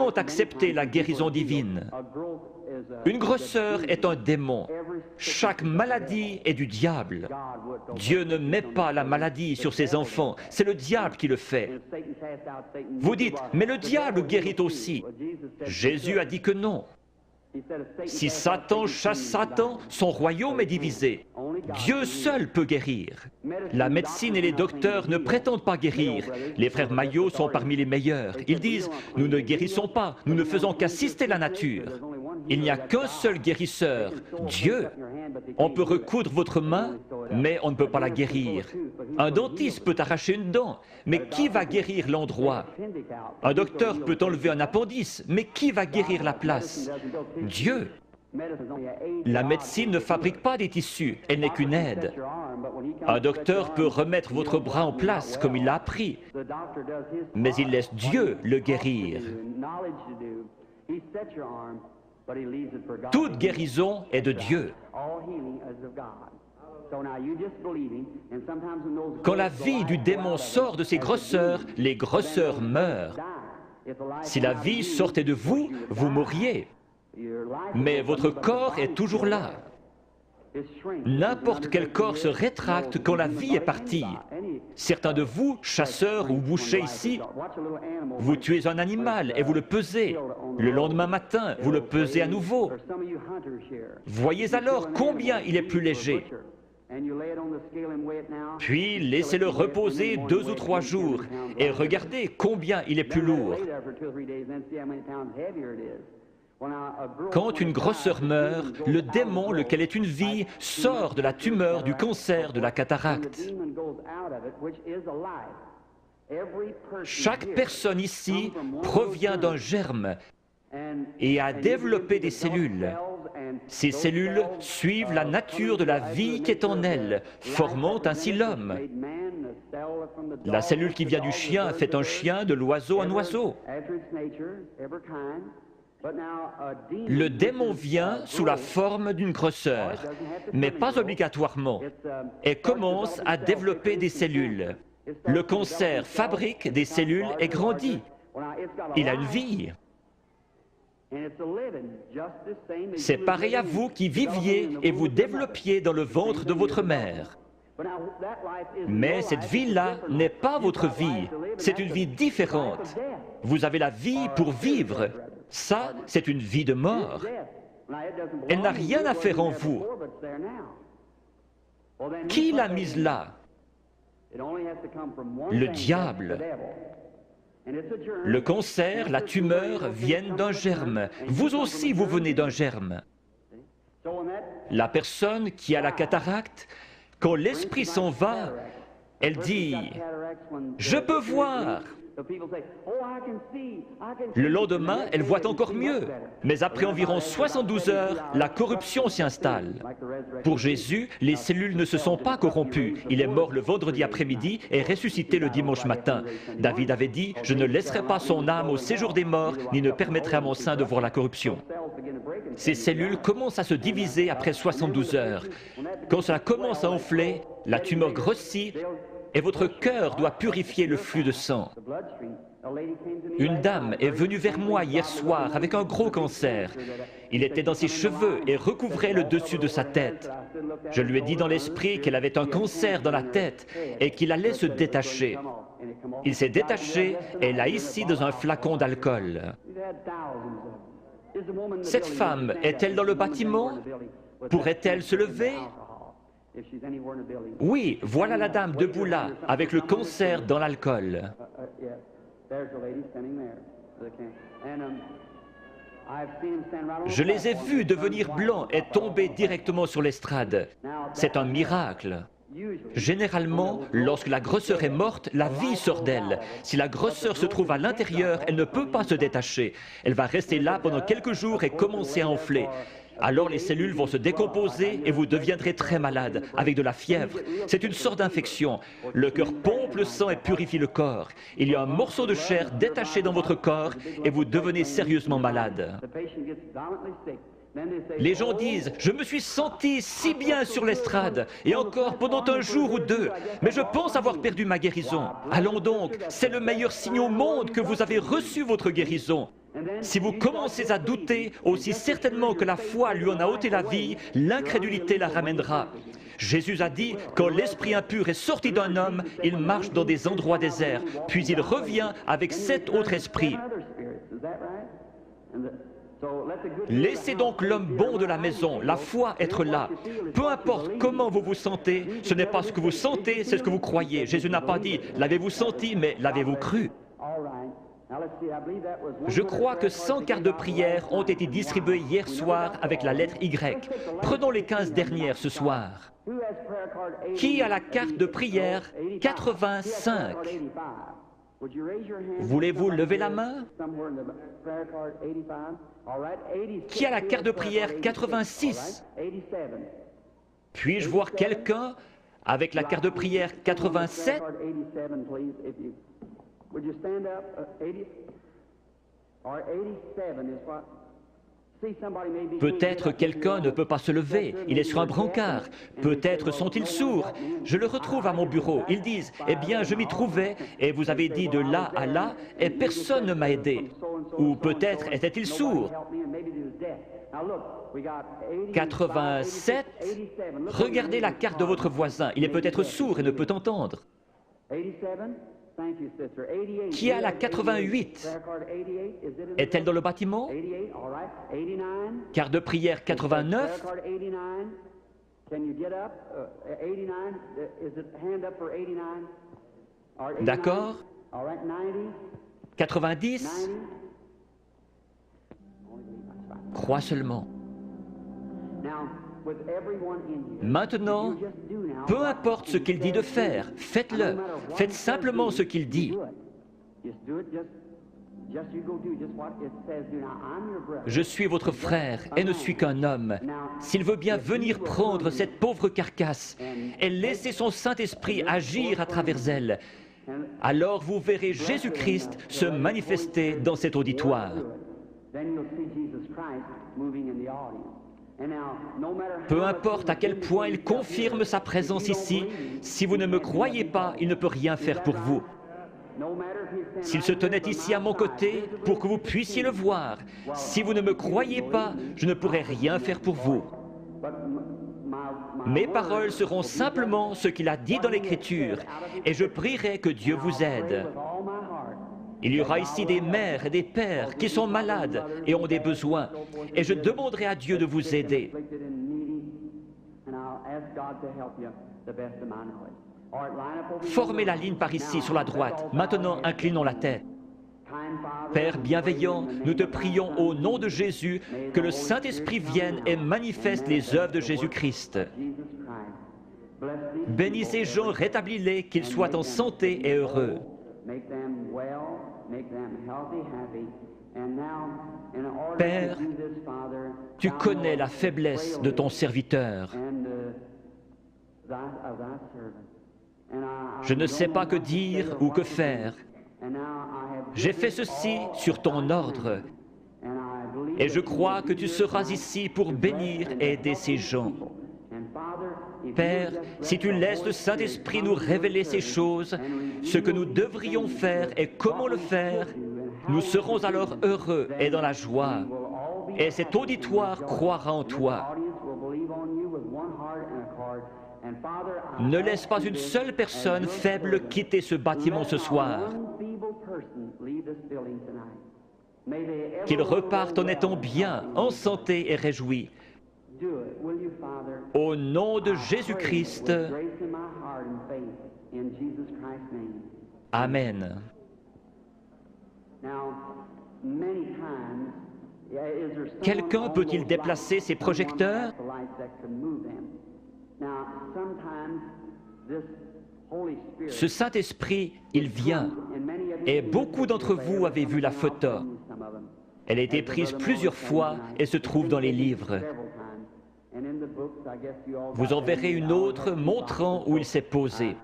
comment accepter la guérison divine? Une grosseur est un démon. Chaque maladie est du diable. Dieu ne met pas la maladie sur ses enfants, c'est le diable qui le fait. Vous dites, mais le diable guérit aussi. Jésus a dit que non. Si Satan chasse Satan, son royaume est divisé. Dieu seul peut guérir. La médecine et les docteurs ne prétendent pas guérir. Les frères Maillot sont parmi les meilleurs. Ils disent, nous ne guérissons pas, nous ne faisons qu'assister la nature. Il n'y a qu'un seul guérisseur, Dieu. On peut recoudre votre main, mais on ne peut pas la guérir. Un dentiste peut arracher une dent, mais qui va guérir l'endroit? Un docteur peut enlever un appendice, mais qui va guérir la place? Dieu. La médecine ne fabrique pas des tissus, elle n'est qu'une aide. Un docteur peut remettre votre bras en place comme il l'a appris, mais il laisse Dieu le guérir. Toute guérison est de Dieu. Quand la vie du démon sort de ses grosseurs, les grosseurs meurent. Si la vie sortait de vous, vous mourriez. Mais votre corps est toujours là. N'importe quel corps se rétracte quand la vie est partie. Certains de vous, chasseurs ou bouchers ici, vous tuez un animal et vous le pesez. Le lendemain matin, vous le pesez à nouveau. Voyez alors combien il est plus léger. Puis laissez-le reposer 2 ou 3 jours et regardez combien il est plus lourd. Quand une grosseur meurt, le démon, lequel est une vie, sort de la tumeur, du cancer, de la cataracte. Chaque personne ici provient d'un germe et a développé des cellules. Ces cellules suivent la nature de la vie qui est en elles, formant ainsi l'homme. La cellule qui vient du chien fait un chien, de l'oiseau un oiseau. Le démon vient sous la forme d'une grosseur, mais pas obligatoirement, et commence à développer des cellules. Le cancer fabrique des cellules et grandit. Il a une vie. C'est pareil à vous qui viviez et vous développiez dans le ventre de votre mère. Mais cette vie-là n'est pas votre vie, c'est une vie différente. Vous avez la vie pour vivre. Ça, c'est une vie de mort. Elle n'a rien à faire en vous. Qui l'a mise là? Le diable. Le cancer, la tumeur viennent d'un germe. Vous aussi, vous venez d'un germe. La personne qui a la cataracte, quand l'esprit s'en va, elle dit « Je peux voir ». Le lendemain, elle voit encore mieux. Mais après environ 72 heures, la corruption s'y installe. Pour Jésus, les cellules ne se sont pas corrompues. Il est mort le vendredi après-midi et ressuscité le dimanche matin. David avait dit « Je ne laisserai pas son âme au séjour des morts, ni ne permettrai à mon sein de voir la corruption ». Ces cellules commencent à se diviser après 72 heures. Quand cela commence à enfler, la tumeur grossit et votre cœur doit purifier le flux de sang. Une dame est venue vers moi hier soir avec un gros cancer. Il était dans ses cheveux et recouvrait le dessus de sa tête. Je lui ai dit dans l'esprit qu'elle avait un cancer dans la tête et qu'il allait se détacher. Il s'est détaché et l'a ici dans un flacon d'alcool. Cette femme est-elle dans le bâtiment? Pourrait-elle se lever? Oui, voilà la dame debout là, avec le cancer dans l'alcool. Je les ai vus devenir blancs et tomber directement sur l'estrade. C'est un miracle. Généralement, lorsque la grosseur est morte, la vie sort d'elle. Si la grosseur se trouve à l'intérieur, elle ne peut pas se détacher. Elle va rester là pendant quelques jours et commencer à enfler. Alors les cellules vont se décomposer et vous deviendrez très malade, avec de la fièvre. C'est une sorte d'infection. Le cœur pompe le sang et purifie le corps. Il y a un morceau de chair détaché dans votre corps et vous devenez sérieusement malade. Les gens disent « Je me suis senti si bien sur l'estrade, et encore pendant un jour ou deux, mais je pense avoir perdu ma guérison. Allons donc, c'est le meilleur signe au monde que vous avez reçu votre guérison. Si vous commencez à douter, aussi certainement que la foi lui en a ôté la vie, l'incrédulité la ramènera. Jésus a dit, quand l'esprit impur est sorti d'un homme, il marche dans des endroits déserts, puis il revient avec 7 autres esprits. Laissez donc l'homme bon de la maison, la foi, être là. Peu importe comment vous vous sentez, ce n'est pas ce que vous sentez, c'est ce que vous croyez. Jésus n'a pas dit, l'avez-vous senti, mais l'avez-vous cru? Je crois que 100 cartes de prière ont été distribuées hier soir avec la lettre Y. Prenons les 15 dernières ce soir. Qui a la carte de prière 85? Voulez-vous lever la main? Qui a la carte de prière 86? Puis-je voir quelqu'un avec la carte de prière 87? Peut-être quelqu'un ne peut pas se lever, il est sur un brancard. Peut-être sont-ils sourds. Je le retrouve à mon bureau. Ils disent, eh bien, je m'y trouvais, et vous avez dit de là à là, et personne ne m'a aidé. Ou peut-être était-il sourd. 87, regardez la carte de votre voisin, il est peut-être sourd et ne peut entendre. Qui a la 88? Est-elle dans le bâtiment? Carte de prière 89? D'accord. 90? Crois seulement. Maintenant, peu importe ce qu'il dit de faire, faites-le. Faites simplement ce qu'il dit. Je suis votre frère et ne suis qu'un homme. S'il veut bien venir prendre cette pauvre carcasse et laisser son Saint-Esprit agir à travers elle, alors vous verrez Jésus-Christ se manifester dans cet auditoire. Peu importe à quel point il confirme sa présence ici, si vous ne me croyez pas, il ne peut rien faire pour vous. S'il se tenait ici à mon côté pour que vous puissiez le voir, si vous ne me croyez pas, je ne pourrai rien faire pour vous. Mes paroles seront simplement ce qu'il a dit dans l'Écriture, et je prierai que Dieu vous aide. Il y aura ici des mères et des pères qui sont malades et ont des besoins, et je demanderai à Dieu de vous aider. Formez la ligne par ici, sur la droite. Maintenant, inclinons la tête. Père bienveillant, nous te prions au nom de Jésus que le Saint-Esprit vienne et manifeste les œuvres de Jésus-Christ. Bénis ces gens, rétablis-les, qu'ils soient en santé et heureux. Père, tu connais la faiblesse de ton serviteur. Je ne sais pas que dire ou que faire. J'ai fait ceci sur ton ordre, et je crois que tu seras ici pour bénir et aider ces gens. Père, si tu laisses le Saint-Esprit nous révéler ces choses, ce que nous devrions faire et comment le faire, nous serons alors heureux et dans la joie. Et cet auditoire croira en toi. Ne laisse pas une seule personne faible quitter ce bâtiment ce soir. Qu'ils repartent en étant bien, en santé et réjouis. Au nom de Jésus-Christ. Amen. Quelqu'un peut-il déplacer ses projecteurs? Ce Saint-Esprit, il vient, et beaucoup d'entre vous avez vu la photo. Elle a été prise plusieurs fois et se trouve dans les livres. Vous en verrez une autre montrant où il s'est posé.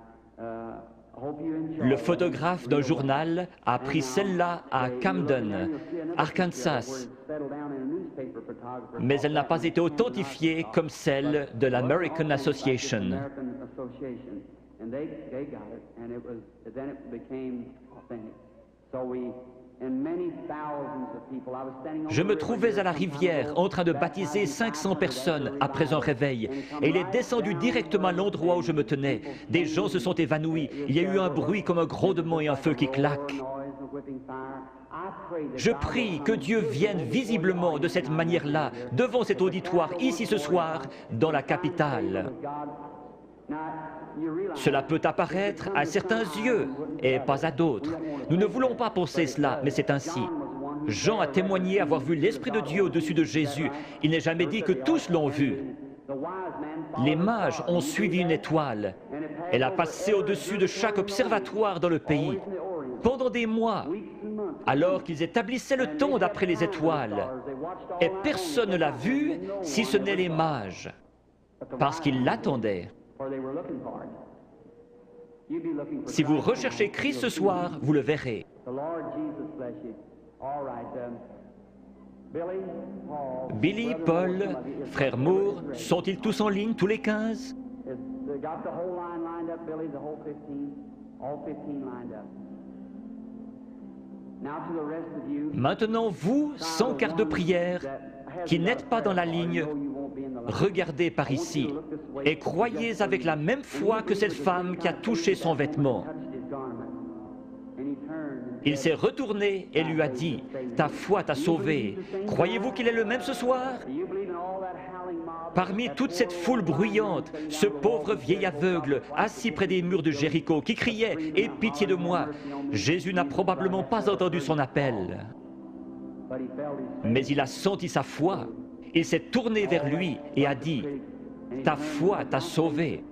Le photographe d'un journal a pris celle-là à Camden, Arkansas, mais elle n'a pas été authentifiée comme celle de l'American Association. Je me trouvais à la rivière en train de baptiser 500 personnes après un réveil et il est descendu directement à l'endroit où je me tenais. Des gens se sont évanouis, il y a eu un bruit comme un grondement et un feu qui claque. Je prie que Dieu vienne visiblement de cette manière-là, devant cet auditoire, ici ce soir, dans la capitale. Cela peut apparaître à certains yeux et pas à d'autres. Nous ne voulons pas penser cela, mais c'est ainsi. Jean a témoigné avoir vu l'Esprit de Dieu au-dessus de Jésus. Il n'est jamais dit que tous l'ont vu. Les mages ont suivi une étoile. Elle a passé au-dessus de chaque observatoire dans le pays. Pendant des mois, alors qu'ils établissaient le temps d'après les étoiles. Et personne ne l'a vu, si ce n'est les mages, parce qu'ils l'attendaient. Si vous recherchez Christ ce soir, vous le verrez. Billy, Paul, frère Moore, sont-ils tous en ligne, tous les 15? Maintenant, vous, sans carte de prière, qui n'êtes pas dans la ligne, regardez par ici et croyez avec la même foi que cette femme qui a touché son vêtement. Il s'est retourné et lui a dit, « Ta foi t'a sauvé. Croyez-vous qu'il est le même ce soir ?» Parmi toute cette foule bruyante, ce pauvre vieil aveugle, assis près des murs de Jéricho, qui criait « Aie pitié de moi !» Jésus n'a probablement pas entendu son appel. Mais il a senti sa foi. Il s'est tourné vers lui et a dit, « Ta foi t'a sauvé. »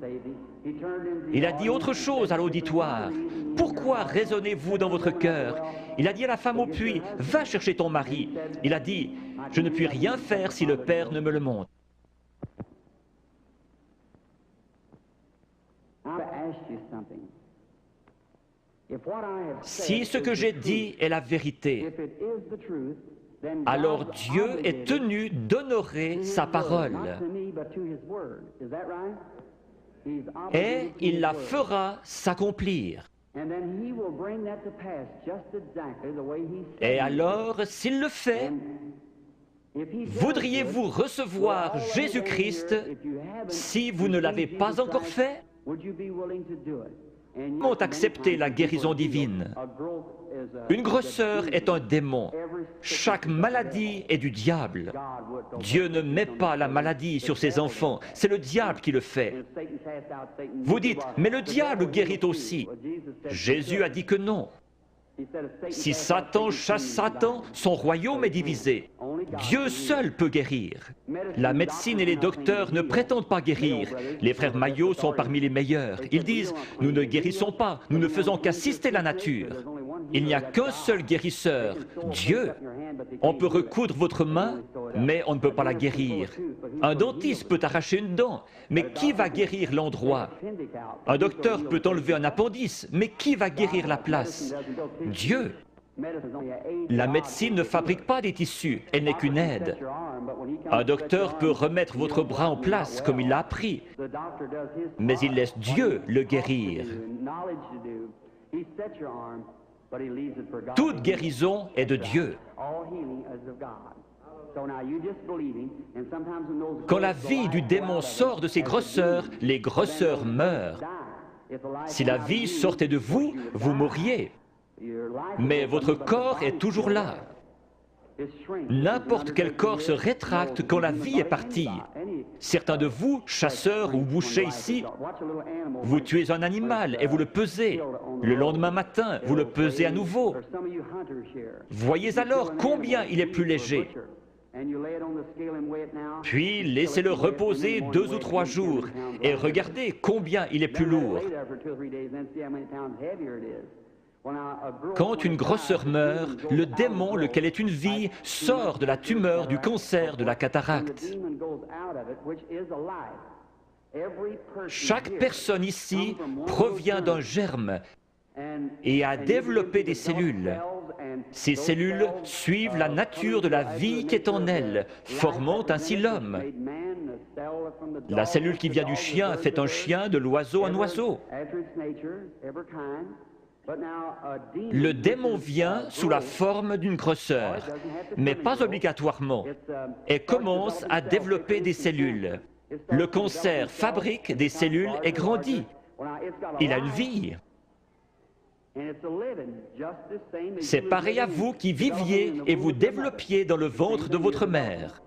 Il a dit autre chose à l'auditoire. « Pourquoi raisonnez-vous dans votre cœur ?» Il a dit à la femme au puits, « Va chercher ton mari. » Il a dit, « Je ne puis rien faire si le Père ne me le montre. » Si ce que j'ai dit est la vérité, alors Dieu est tenu d'honorer sa parole. Et il la fera s'accomplir. Et alors, s'il le fait, voudriez-vous recevoir Jésus-Christ si vous ne l'avez pas encore fait? Ont accepté la guérison divine. Une grosseur est un démon. Chaque maladie est du diable. Dieu ne met pas la maladie sur ses enfants, c'est le diable qui le fait. Vous dites, mais le diable guérit aussi. Jésus a dit que non. Si Satan chasse Satan, son royaume est divisé. Dieu seul peut guérir. La médecine et les docteurs ne prétendent pas guérir. Les frères Maillot sont parmi les meilleurs. Ils disent, nous ne guérissons pas, nous ne faisons qu'assister la nature. Il n'y a qu'un seul guérisseur, Dieu. On peut recoudre votre main, mais on ne peut pas la guérir. Un dentiste peut arracher une dent, mais qui va guérir l'endroit? Un docteur peut enlever un appendice, mais qui va guérir la place? Dieu. La médecine ne fabrique pas des tissus, elle n'est qu'une aide. Un docteur peut remettre votre bras en place comme il l'a appris, mais il laisse Dieu le guérir. Toute guérison est de Dieu. Quand la vie du démon sort de ses grosseurs, les grosseurs meurent. Si la vie sortait de vous, vous mourriez. Mais votre corps est toujours là. N'importe quel corps se rétracte quand la vie est partie. Certains de vous, chasseurs ou bouchers ici, vous tuez un animal et vous le pesez. Le lendemain matin, vous le pesez à nouveau. Voyez alors combien il est plus léger. Puis laissez-le reposer 2 ou 3 jours et regardez combien il est plus lourd. Quand une grosseur meurt, le démon, lequel est une vie, sort de la tumeur, du cancer, de la cataracte. Chaque personne ici provient d'un germe et a développé des cellules. Ces cellules suivent la nature de la vie qui est en elles, formant ainsi l'homme. La cellule qui vient du chien fait un chien, de l'oiseau un oiseau. Le démon vient sous la forme d'une grosseur, mais pas obligatoirement, et commence à développer des cellules. Le cancer fabrique des cellules et grandit. Il a une vie. C'est pareil à vous qui viviez et vous développiez dans le ventre de votre mère.